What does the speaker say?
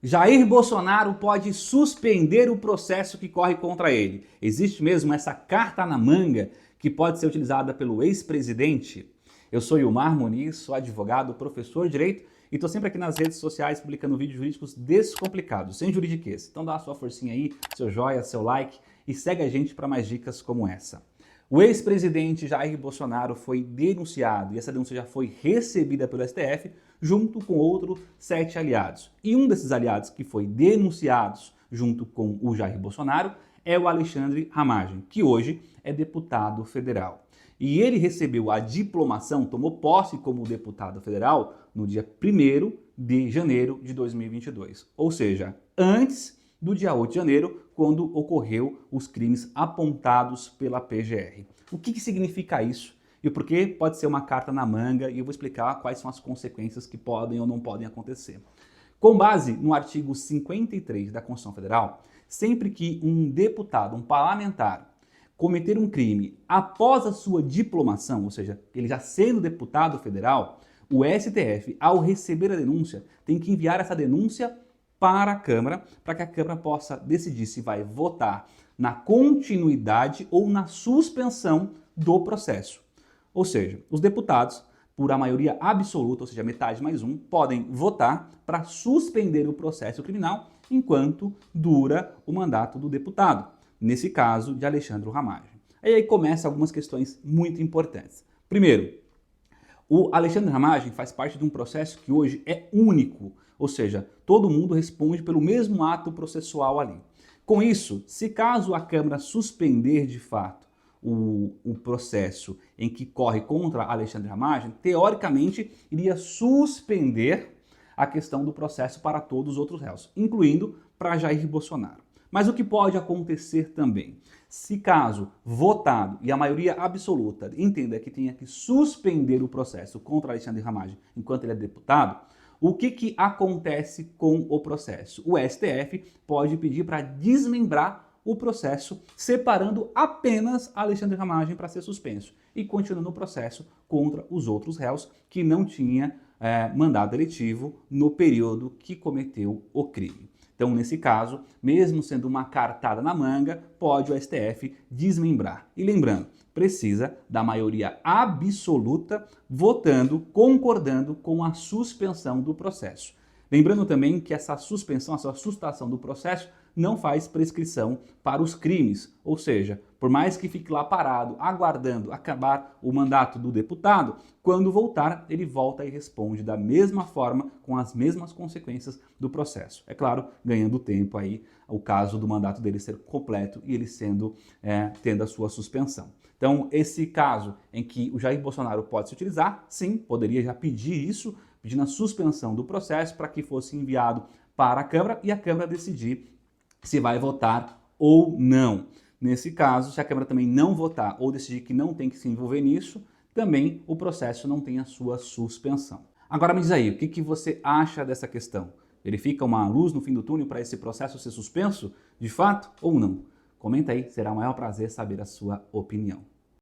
Jair Bolsonaro pode suspender o processo que corre contra ele. Existe mesmo essa carta na manga que pode ser utilizada pelo ex-presidente? Eu sou Ilmar Muniz, sou advogado, professor de Direito e estou sempre aqui nas redes sociais publicando vídeos jurídicos descomplicados, sem juridiquês. Então dá a sua forcinha aí, seu joia, seu like e segue a gente para mais dicas como essa. O ex-presidente Jair Bolsonaro foi denunciado e essa denúncia já foi recebida pelo STF junto com outros 7 aliados. E um desses aliados que foi denunciado junto com o Jair Bolsonaro é o Alexandre Ramagem, que hoje é deputado federal. E ele recebeu a diplomação, tomou posse como deputado federal no dia 1º de janeiro de 2022. Ou seja, antes do dia 8 de janeiro, quando ocorreu os crimes apontados pela PGR. O que significa isso? E o porquê pode ser uma carta na manga e eu vou explicar quais são as consequências que podem ou não podem acontecer. Com base no artigo 53 da Constituição Federal, sempre que um deputado, um parlamentar, cometer um crime após a sua diplomação, ou seja, ele já sendo deputado federal, o STF, ao receber a denúncia, tem que enviar essa denúncia para a Câmara, para que a Câmara possa decidir se vai votar na continuidade ou na suspensão do processo. Ou seja, os deputados, por a maioria absoluta, ou seja, metade mais um, podem votar para suspender o processo criminal enquanto dura o mandato do deputado, nesse caso de Alexandre Ramagem. Aí começam algumas questões muito importantes. Primeiro, o Alexandre Ramagem faz parte de um processo que hoje é único, ou seja, todo mundo responde pelo mesmo ato processual ali. Com isso, se caso a Câmara suspender de fato o processo em que corre contra Alexandre Ramagem, teoricamente iria suspender a questão do processo para todos os outros réus, incluindo para Jair Bolsonaro. Mas o que pode acontecer também? Se caso votado e a maioria absoluta entenda que tenha que suspender o processo contra Alexandre Ramagem enquanto ele é deputado, o que acontece com o processo? O STF pode pedir para desmembrar o processo, separando apenas Alexandre Ramagem para ser suspenso e continuando o processo contra os outros réus que não tinha mandado eletivo no período que cometeu o crime. Então, nesse caso, mesmo sendo uma cartada na manga, pode o STF desmembrar. E lembrando, precisa da maioria absoluta votando, concordando com a suspensão do processo. Lembrando também que essa suspensão, essa sustação do processo não faz prescrição para os crimes, ou seja, por mais que fique lá parado, aguardando acabar o mandato do deputado, quando voltar, ele volta e responde da mesma forma, com as mesmas consequências do processo. É claro, ganhando tempo aí, o caso do mandato dele ser completo e ele tendo a sua suspensão. Então, esse caso em que o Jair Bolsonaro pode se utilizar, sim, poderia já pedir isso, pedindo a suspensão do processo para que fosse enviado para a Câmara e a Câmara decidir se vai votar ou não. Nesse caso, se a Câmara também não votar ou decidir que não tem que se envolver nisso, também o processo não tem a sua suspensão. Agora me diz aí, o que você acha dessa questão? Verifica uma luz no fim do túnel para esse processo ser suspenso, de fato ou não? Comenta aí, será um maior prazer saber a sua opinião.